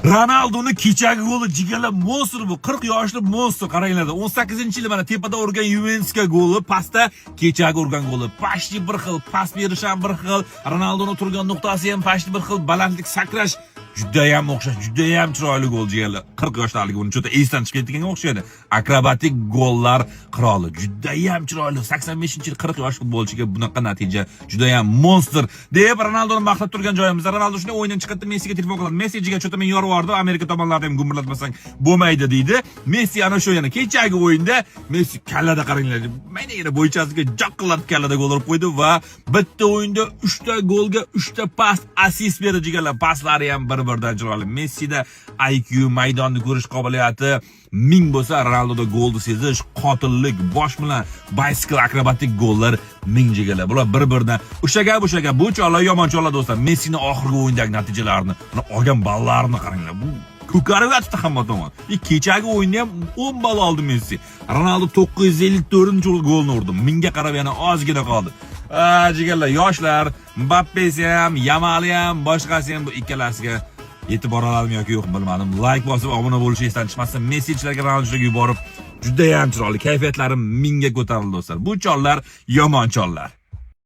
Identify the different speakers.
Speaker 1: Ronaldo'ning kechagi goli jigarlar monster bu. 40 yoshli monster qaranglar. 18-yili mana tepada urgan Juventusga goli, pastda kechagi urgan goli. Pashti bir xil, pas berish ham bir xil, Ronaldoning turgan nuqtasi ham pashti bir xil, balandlik sakrash juda ham o'xshash, juda ham chiroyli gol jigarlar. 40 yoshdaligi uni juda esdan chiqib ketganga o'xshaydi. Akrobatik gollar qiroli, juda ham chiroyli. 85-yil 40 yosh futbolchiga bunaqa natija juda ham monster deb Ronaldoni maqtab turgan joyimizda Ronaldo shunday o'yindan chiqadi, Messiga telefon qiladi. Messiga cho'ta men yorvordi, Amerika tomonlarida ham gumburlatmasang bo'lmaydi deydi. Messi ana shu yana kechagi o'yinda Messi kallada qaranglar. Mana yana bo'ychasiga joqqilab kallada gol urib qo'ydi va bitta o'yinda 3 ta golga 3 ta pas assist berdi jigarlar. Paslari ham bir-biridan chiroyli. Messida IQ, maydonni ko'rish qobiliyati ming bo'lsa, Ronaldoda golni sezish, qotillik, bosh bilan bicycle akrobatik gollar ming jigarlar. Bular bir-biridan o'shaga bu chollar yomon chollar do'stlar. Messining oxirgi o'yindagi natijalarini, olgan ballarini qaranglar. Bu ko'karib yotibdi hamma tomon. Kechagi o'yinda ham 10 ball oldi Messi. Ronaldo 954-golni urdi. Mingga qarab yana ozgina qoldi. Jigarlar, yoshlar, Mbappesi ham, Yamali ham, boshqasi ham bu ikkalasiga yetib bora oladimi yoki yo'q bilmadim. Like bosib, obuna bo'lishni esdan chiqmasdan, Messichilarga Ronaldoga yuborib, juda ham chiroyli, kayfiyatlari mingga ko'tarildi do'stlar. Bu chollar yomon chollar.